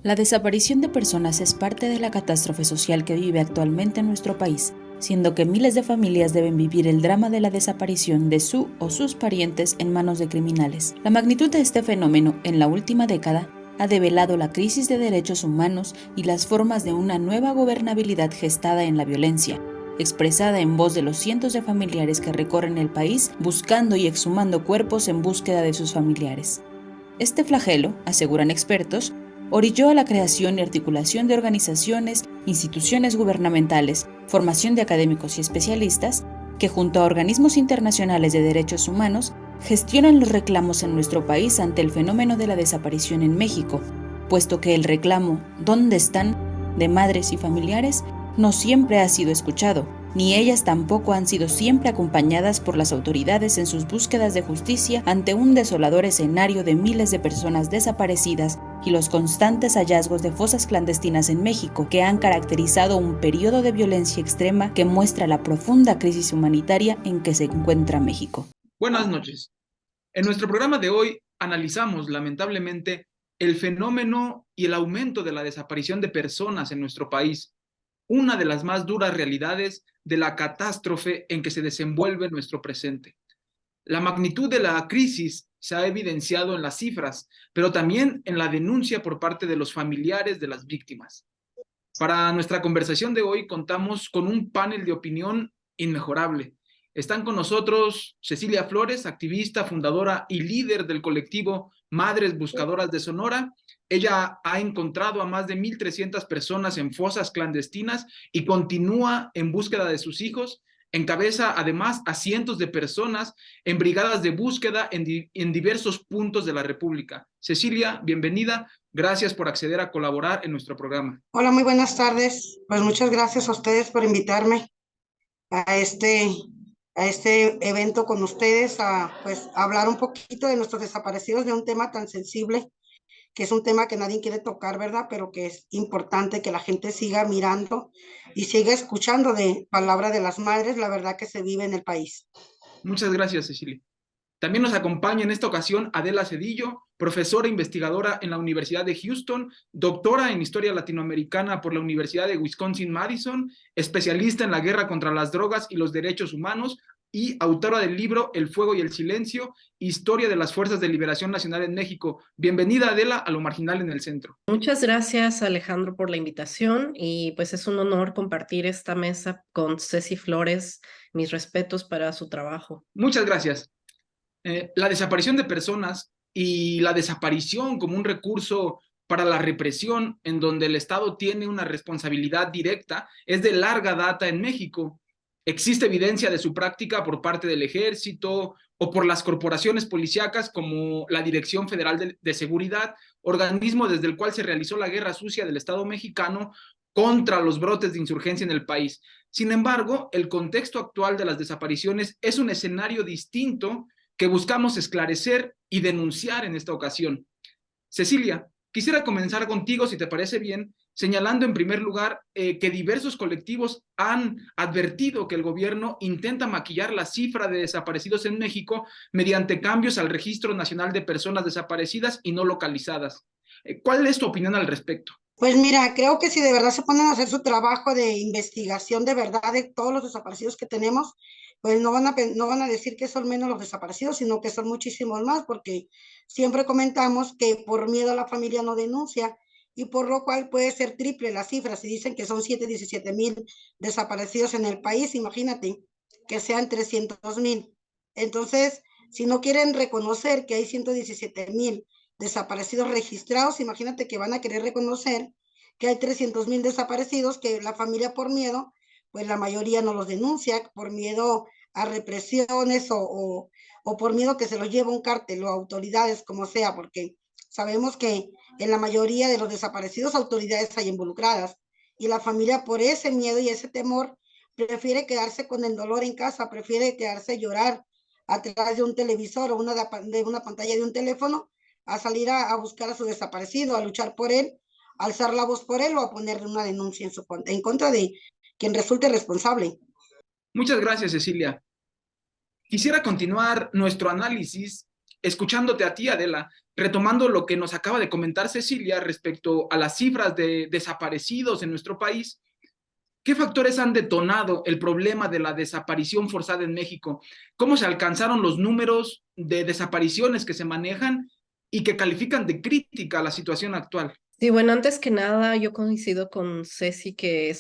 La desaparición de personas es parte de la catástrofe social que vive actualmente en nuestro país, siendo que miles de familias deben vivir el drama de la desaparición de su o sus parientes en manos de criminales. La magnitud de este fenómeno en la última década ha develado la crisis de derechos humanos y las formas de una nueva gobernabilidad gestada en la violencia, expresada en voz de los cientos de familiares que recorren el país buscando y exhumando cuerpos en búsqueda de sus familiares. Este flagelo, aseguran expertos, orilló a la creación y articulación de organizaciones, instituciones gubernamentales, formación de académicos y especialistas, que junto a organismos internacionales de derechos humanos, gestionan los reclamos en nuestro país ante el fenómeno de la desaparición en México, puesto que el reclamo ¿dónde están?, de madres y familiares no siempre ha sido escuchado, ni ellas tampoco han sido siempre acompañadas por las autoridades en sus búsquedas de justicia ante un desolador escenario de miles de personas desaparecidas y los constantes hallazgos de fosas clandestinas en México, que han caracterizado un periodo de violencia extrema que muestra la profunda crisis humanitaria en que se encuentra México. Buenas noches. En nuestro programa de hoy analizamos, lamentablemente, el fenómeno y el aumento de la desaparición de personas en nuestro país, una de las más duras realidades de la catástrofe en que se desenvuelve nuestro presente. La magnitud de la crisis se ha evidenciado en las cifras, pero también en la denuncia por parte de los familiares de las víctimas. Para nuestra conversación de hoy contamos con un panel de opinión inmejorable. Están con nosotros Cecilia Flores, activista, fundadora y líder del colectivo Madres Buscadoras de Sonora. Ella ha encontrado a más de 1,300 personas en fosas clandestinas y continúa en búsqueda de sus hijos. Encabeza además a cientos de personas en brigadas de búsqueda en diversos puntos de la República. Cecilia, bienvenida. Gracias por acceder a colaborar en nuestro programa. Hola, muy buenas tardes. Pues muchas gracias a ustedes por invitarme a este evento con ustedes, pues, a hablar un poquito de nuestros desaparecidos, de un tema tan sensible, que es un tema que nadie quiere tocar, ¿verdad? Pero que es importante que la gente siga mirando y siga escuchando de palabra de las madres, la verdad que se vive en el país. Muchas gracias, Cecilia. También nos acompaña en esta ocasión Adela Cedillo, profesora investigadora en la Universidad de Houston, doctora en Historia Latinoamericana por la Universidad de Wisconsin-Madison, especialista en la guerra contra las drogas y los derechos humanos y autora del libro El fuego y el silencio, Historia de las Fuerzas de Liberación Nacional en México. Bienvenida, Adela, a Lo Marginal en el Centro. Muchas gracias, Alejandro, por la invitación y pues es un honor compartir esta mesa con Ceci Flores. Mis respetos para su trabajo. Muchas gracias. La desaparición de personas y la desaparición como un recurso para la represión, en donde el Estado tiene una responsabilidad directa, es de larga data en México. Existe evidencia de su práctica por parte del Ejército o por las corporaciones policíacas como la Dirección Federal de Seguridad, organismo desde el cual se realizó la guerra sucia del Estado mexicano contra los brotes de insurgencia en el país. Sin embargo, el contexto actual de las desapariciones es un escenario distinto que buscamos esclarecer y denunciar en esta ocasión. Cecilia, quisiera comenzar contigo, si te parece bien, señalando en primer lugar que diversos colectivos han advertido que el gobierno intenta maquillar la cifra de desaparecidos en México mediante cambios al Registro Nacional de Personas Desaparecidas y No Localizadas. ¿Cuál es tu opinión al respecto? Pues mira, creo que si de verdad se ponen a hacer su trabajo de investigación de verdad de todos los desaparecidos que tenemos, pues no van a decir que son menos los desaparecidos, sino que son muchísimos más, porque siempre comentamos que por miedo a la familia no denuncia, y por lo cual puede ser triple la cifra. Si dicen que son 17,000 desaparecidos en el país, imagínate que sean 300,000. Entonces, si no quieren reconocer que hay 117,000 desaparecidos registrados, imagínate que van a querer reconocer que hay 300,000 desaparecidos, que la familia por miedo, pues la mayoría no los denuncia, por miedo a represiones o por miedo que se los lleve un cártel o autoridades, como sea, porque sabemos que en la mayoría de los desaparecidos autoridades hay involucradas y la familia por ese miedo y ese temor prefiere quedarse con el dolor en casa, prefiere quedarse a llorar atrás de un televisor o de una pantalla de un teléfono a salir a buscar a su desaparecido, a luchar por él, a alzar la voz por él o a ponerle una denuncia en contra de quien resulte responsable. Muchas gracias, Cecilia. Quisiera continuar nuestro análisis escuchándote a ti, Adela, retomando lo que nos acaba de comentar Cecilia respecto a las cifras de desaparecidos en nuestro país. ¿Qué factores han detonado el problema de la desaparición forzada en México? ¿Cómo se alcanzaron los números de desapariciones que se manejan y que califican de crítica la situación actual? Sí, bueno, antes que nada, yo coincido con Ceci que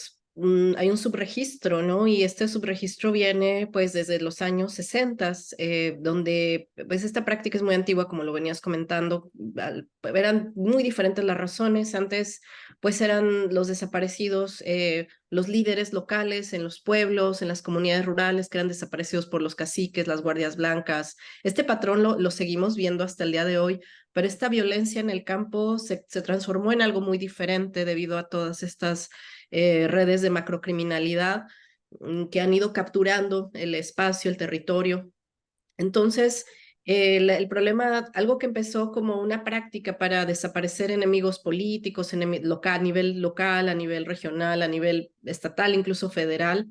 hay un subregistro, ¿no? Y este subregistro viene pues desde los años 60, donde pues esta práctica es muy antigua, como lo venías comentando, eran muy diferentes las razones. Antes pues eran los desaparecidos, los líderes locales en los pueblos, en las comunidades rurales que eran desaparecidos por los caciques, las guardias blancas. Este patrón lo seguimos viendo hasta el día de hoy, pero esta violencia en el campo se transformó en algo muy diferente debido a todas estas redes de macrocriminalidad que han ido capturando el espacio, el territorio. Entonces, el problema, algo que empezó como una práctica para desaparecer enemigos políticos a nivel local, a nivel regional, a nivel estatal, incluso federal,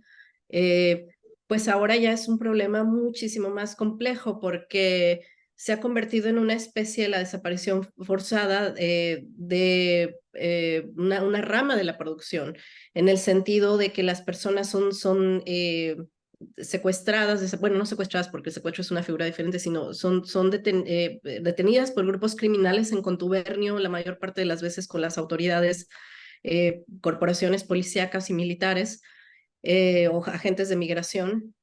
pues ahora ya es un problema muchísimo más complejo porque se ha convertido en una especie de la desaparición forzada de una rama de la producción, en el sentido de que las personas son secuestradas, bueno, no secuestradas porque el secuestro es una figura diferente, sino son detenidas por grupos criminales en contubernio la mayor parte de las veces con las autoridades, corporaciones policíacas y militares o agentes de migración.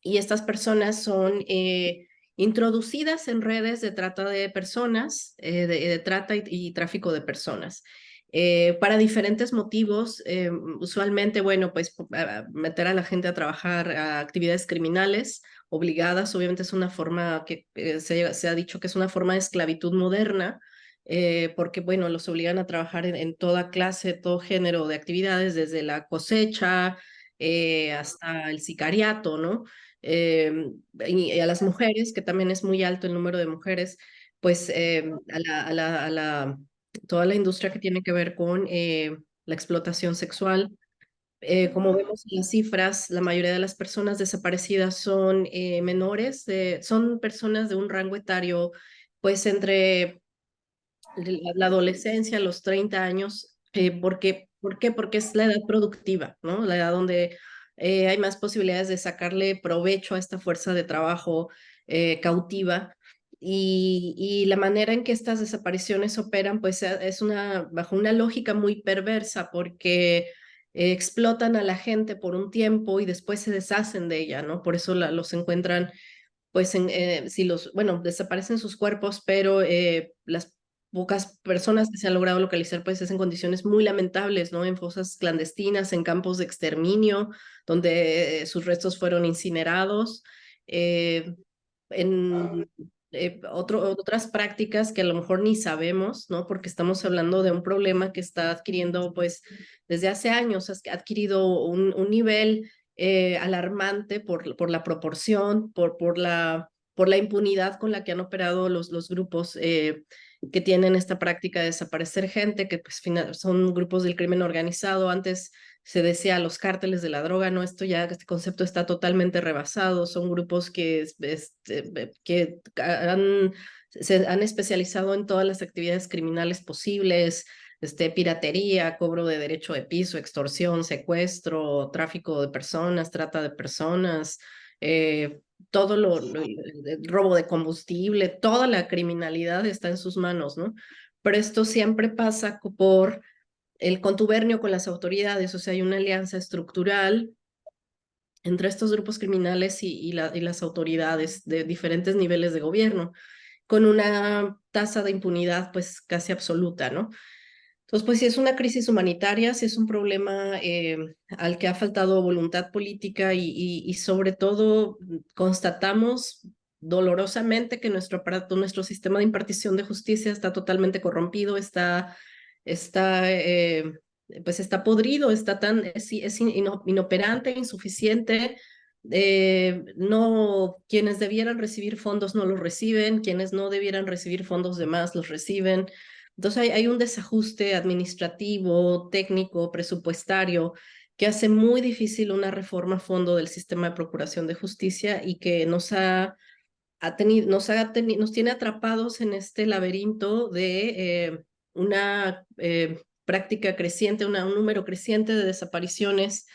Y estas personas son introducidas en redes de trata de personas, de trata y tráfico de personas. Para diferentes motivos, usualmente, bueno, pues meter a la gente a trabajar a actividades criminales obligadas, obviamente es una forma que se ha dicho que es una forma de esclavitud moderna, porque, bueno, los obligan a trabajar en toda clase, todo género de actividades, desde la cosecha hasta el sicariato, ¿no? Y a las mujeres, que también es muy alto el número de mujeres, pues toda la industria que tiene que ver con la explotación sexual. Como vemos en las cifras, la mayoría de las personas desaparecidas son menores, son personas de un rango etario, pues entre la adolescencia, los 30 años, ¿por qué? Porque es la edad productiva, ¿no? La edad donde hay más posibilidades de sacarle provecho a esta fuerza de trabajo cautiva. Y la manera en que estas desapariciones operan, pues es bajo una lógica muy perversa, porque explotan a la gente por un tiempo y después se deshacen de ella, ¿no? Por eso los encuentran, pues, bueno, desaparecen sus cuerpos, pero las pocas personas que se han logrado localizar, pues es en condiciones muy lamentables, ¿no? En fosas clandestinas, en campos de exterminio, donde sus restos fueron incinerados, en otras prácticas que a lo mejor ni sabemos, ¿no? Porque estamos hablando de un problema que está adquiriendo, pues, desde hace años, ha adquirido un nivel alarmante por la proporción, por la impunidad con la que han operado los grupos que tienen esta práctica de desaparecer gente, que pues son grupos del crimen organizado. Antes se decía los cárteles de la droga, no, este concepto está totalmente rebasado. Son grupos que se han especializado en todas las actividades criminales posibles, piratería, cobro de derecho de piso, extorsión, secuestro, tráfico de personas, trata de personas, todo el robo de combustible, toda la criminalidad está en sus manos, ¿no? Pero esto siempre pasa por el contubernio con las autoridades, o sea, hay una alianza estructural entre estos grupos criminales y las autoridades de diferentes niveles de gobierno, con una tasa de impunidad pues casi absoluta, ¿no? Entonces, pues sí es una crisis humanitaria, sí es un problema al que ha faltado voluntad política y sobre todo constatamos dolorosamente que nuestro aparato, nuestro sistema de impartición de justicia está totalmente corrompido, pues está podrido, es inoperante, insuficiente. No, quienes debieran recibir fondos no los reciben, quienes no debieran recibir fondos de más los reciben. Entonces hay un desajuste administrativo, técnico, presupuestario, que hace muy difícil una reforma a fondo del sistema de procuración de justicia y que nos tiene atrapados en este laberinto de una práctica creciente, un número creciente de desapariciones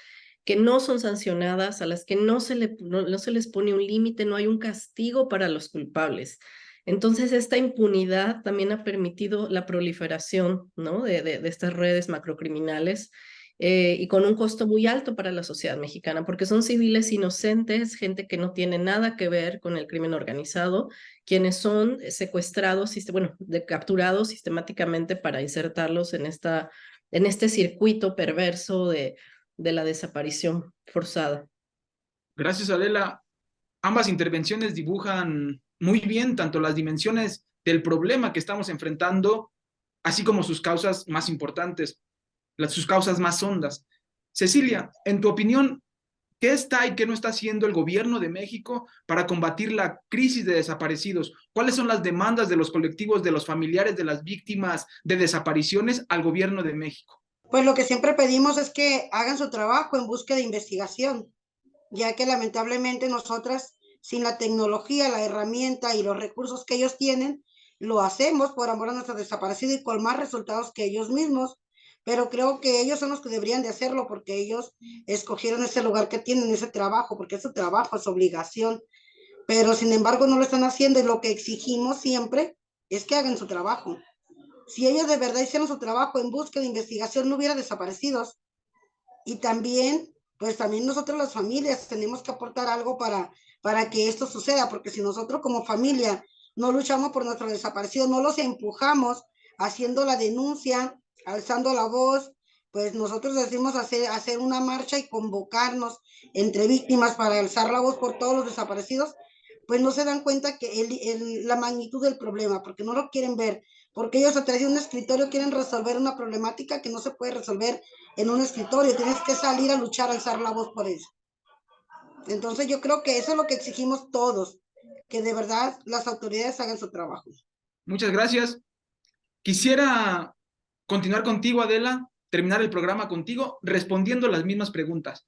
que no son sancionadas, a las que no se les pone un límite, no hay un castigo para los culpables. Entonces, esta impunidad también ha permitido la proliferación, ¿no?, de estas redes macrocriminales, y con un costo muy alto para la sociedad mexicana, porque son civiles inocentes, gente que no tiene nada que ver con el crimen organizado, quienes son secuestrados, capturados sistemáticamente para insertarlos en este circuito perverso de la desaparición forzada. Gracias, Adela. Ambas intervenciones dibujan muy bien tanto las dimensiones del problema que estamos enfrentando, así como sus causas más importantes, sus causas más hondas. Cecilia, en tu opinión, ¿qué está y qué no está haciendo el gobierno de México para combatir la crisis de desaparecidos? ¿Cuáles son las demandas de los colectivos, de los familiares de las víctimas de desapariciones al gobierno de México? Pues lo que siempre pedimos es que hagan su trabajo en búsqueda de investigación, ya que lamentablemente nosotras, sin la tecnología, la herramienta y los recursos que ellos tienen, lo hacemos por amor a nuestro desaparecido y con más resultados que ellos mismos. Pero creo que ellos son los que deberían de hacerlo porque ellos escogieron ese lugar que tienen, ese trabajo, porque es su trabajo, es su obligación. Pero sin embargo no lo están haciendo y lo que exigimos siempre es que hagan su trabajo. Si ellos de verdad hicieran su trabajo en búsqueda de investigación, no hubiera desaparecidos. Y también, pues también nosotros las familias tenemos que aportar algo para que esto suceda, porque si nosotros como familia no luchamos por nuestros desaparecidos, no los empujamos haciendo la denuncia, alzando la voz, pues nosotros decimos hacer una marcha y convocarnos entre víctimas para alzar la voz por todos los desaparecidos, pues no se dan cuenta que la magnitud del problema, porque no lo quieren ver, porque ellos a través de un escritorio quieren resolver una problemática que no se puede resolver en un escritorio, tienes que salir a luchar, a alzar la voz por eso. Entonces yo creo que eso es lo que exigimos todos, que de verdad las autoridades hagan su trabajo. Muchas gracias. Quisiera continuar contigo, Adela, terminar el programa contigo respondiendo las mismas preguntas.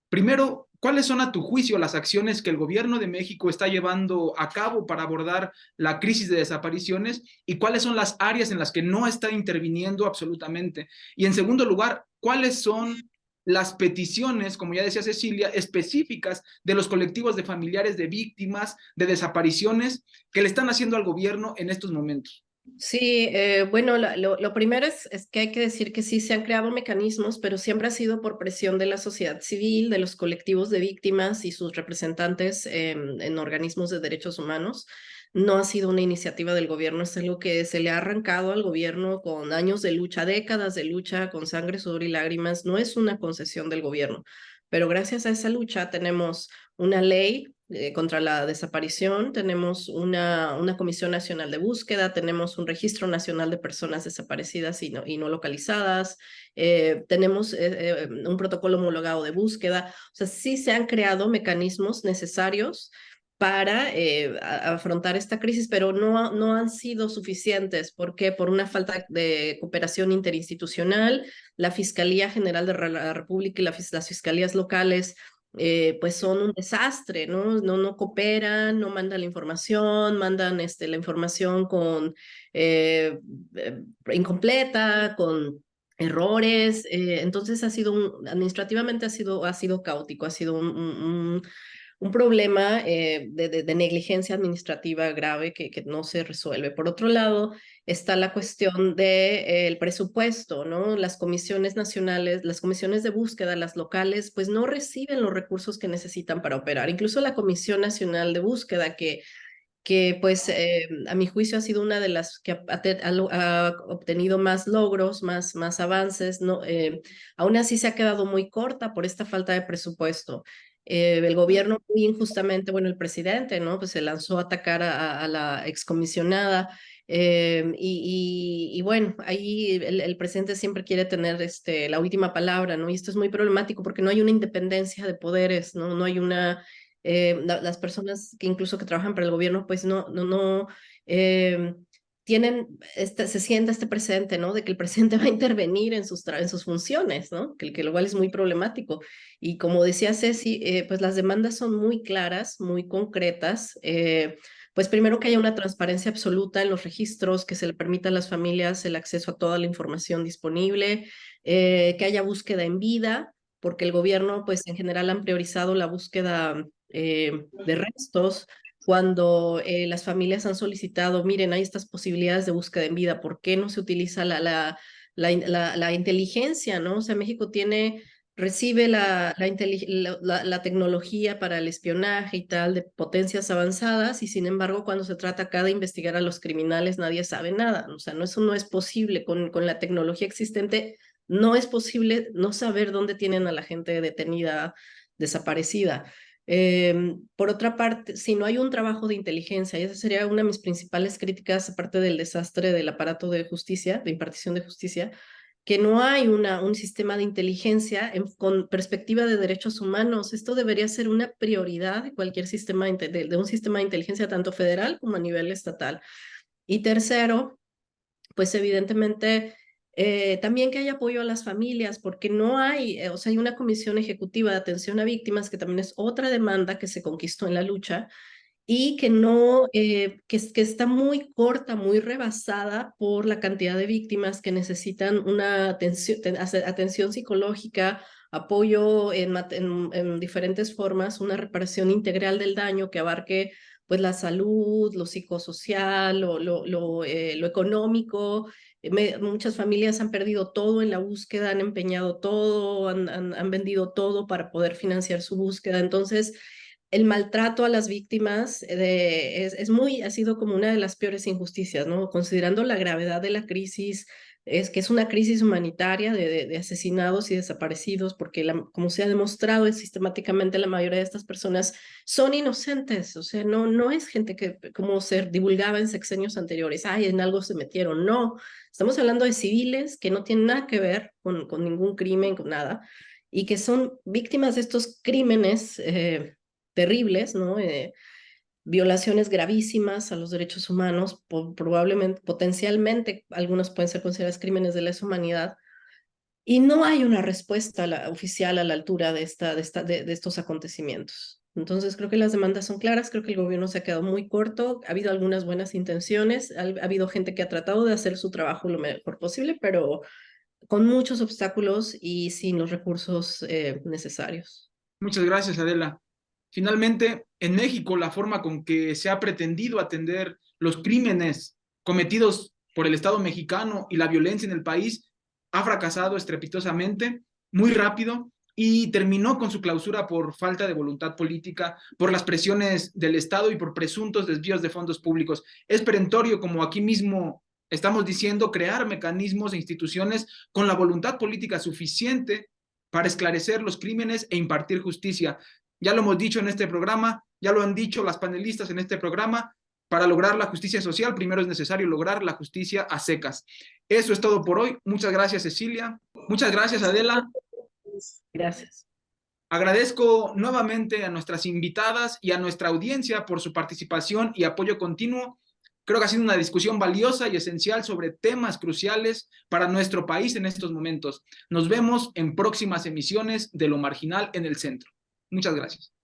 Primero, ¿cuáles son a tu juicio las acciones que el gobierno de México está llevando a cabo para abordar la crisis de desapariciones y cuáles son las áreas en las que no está interviniendo absolutamente? Y en segundo lugar, ¿cuáles son las peticiones, como ya decía Cecilia, específicas de los colectivos de familiares de víctimas de desapariciones que le están haciendo al gobierno en estos momentos? Sí, bueno, lo primero es que hay que decir que sí se han creado mecanismos, pero siempre ha sido por presión de la sociedad civil, de los colectivos de víctimas y sus representantes en organismos de derechos humanos. No ha sido una iniciativa del gobierno, es algo que se le ha arrancado al gobierno con años de lucha, décadas de lucha, con sangre, sudor y lágrimas. No es una concesión del gobierno, pero gracias a esa lucha tenemos una ley contra la desaparición, tenemos una Comisión Nacional de Búsqueda, tenemos un Registro Nacional de Personas Desaparecidas y no localizadas, tenemos un protocolo homologado de búsqueda. O sea, sí se han creado mecanismos necesarios para afrontar esta crisis, pero no han sido suficientes. ¿Por qué? Por una falta de cooperación interinstitucional. La Fiscalía General de la República y las fiscalías locales pues son un desastre, ¿no? No cooperan, no mandan la información, mandan la información incompleta, con errores. Entonces administrativamente ha sido caótico, ha sido un problema de negligencia administrativa grave que no se resuelve. Por otro lado, está la cuestión del presupuesto, ¿no? Las comisiones nacionales, las comisiones de búsqueda, las locales, pues no reciben los recursos que necesitan para operar. Incluso la Comisión Nacional de Búsqueda, que pues a mi juicio ha sido una de las que ha obtenido más logros, más avances, ¿no? Aún así se ha quedado muy corta por esta falta de presupuesto. El gobierno muy injustamente, bueno, el presidente, ¿no? Pues se lanzó a atacar a la excomisionada. Y bueno, ahí el presidente siempre quiere tener la última palabra, ¿no? Y esto es muy problemático porque no hay una independencia de poderes, ¿no? No hay una... las personas que incluso que trabajan para el gobierno, pues no tienen, se sienta este precedente, ¿no? De que el presidente va a intervenir en sus funciones, ¿no? Que lo cual es muy problemático. Y como decía Ceci, pues las demandas son muy claras, muy concretas. Pues primero que haya una transparencia absoluta en los registros, que se le permita a las familias el acceso a toda la información disponible, que haya búsqueda en vida, porque el gobierno, pues en general han priorizado la búsqueda de restos, cuando las familias han solicitado, miren, hay estas posibilidades de búsqueda en vida, ¿por qué no se utiliza la inteligencia, ¿no? O sea, México recibe la tecnología para el espionaje y tal de potencias avanzadas y sin embargo cuando se trata acá de investigar a los criminales nadie sabe nada, o sea, eso no es posible con la tecnología existente, no es posible no saber dónde tienen a la gente detenida, desaparecida. Por otra parte, si no hay un trabajo de inteligencia, y esa sería una de mis principales críticas, aparte del desastre del aparato de justicia, de impartición de justicia, que no hay un sistema de inteligencia con perspectiva de derechos humanos. Esto debería ser una prioridad de cualquier sistema de un sistema de inteligencia, tanto federal como a nivel estatal. Y tercero, pues evidentemente también que haya apoyo a las familias, porque no hay, o sea, hay una comisión ejecutiva de atención a víctimas, que también es otra demanda que se conquistó en la lucha, y que no, que está muy corta, muy rebasada por la cantidad de víctimas que necesitan una atención psicológica, apoyo en diferentes formas, una reparación integral del daño que abarque pues la salud, lo psicosocial, lo económico. Muchas familias han perdido todo en la búsqueda, han empeñado todo, han vendido todo para poder financiar su búsqueda. Entonces, el maltrato a las víctimas ha sido como una de las peores injusticias, ¿no? Considerando la gravedad de la crisis, que es una crisis humanitaria de asesinados y desaparecidos, porque como se ha demostrado sistemáticamente, la mayoría de estas personas son inocentes, o sea, no es gente que, como se divulgaba en sexenios anteriores, ay, en algo se metieron, no, estamos hablando de civiles que no tienen nada que ver con ningún crimen, con nada, y que son víctimas de estos crímenes terribles, ¿no? Violaciones gravísimas a los derechos humanos, probablemente, potencialmente, algunos pueden ser considerados crímenes de lesa humanidad, y no hay una respuesta oficial a la altura de estos acontecimientos. Entonces creo que las demandas son claras, creo que el gobierno se ha quedado muy corto, ha habido algunas buenas intenciones, ha habido gente que ha tratado de hacer su trabajo lo mejor posible, pero con muchos obstáculos y sin los recursos necesarios. Muchas gracias, Adela. Finalmente, en México, la forma con que se ha pretendido atender los crímenes cometidos por el Estado mexicano y la violencia en el país ha fracasado estrepitosamente, muy rápido, y terminó con su clausura por falta de voluntad política, por las presiones del Estado y por presuntos desvíos de fondos públicos. Es perentorio, como aquí mismo estamos diciendo, crear mecanismos e instituciones con la voluntad política suficiente para esclarecer los crímenes e impartir justicia. Ya lo hemos dicho en este programa, ya lo han dicho las panelistas en este programa, para lograr la justicia social, primero es necesario lograr la justicia a secas. Eso es todo por hoy. Muchas gracias, Cecilia. Muchas gracias, Adela. Gracias. Agradezco nuevamente a nuestras invitadas y a nuestra audiencia por su participación y apoyo continuo. Creo que ha sido una discusión valiosa y esencial sobre temas cruciales para nuestro país en estos momentos. Nos vemos en próximas emisiones de Lo Marginal en el Centro. Muchas gracias.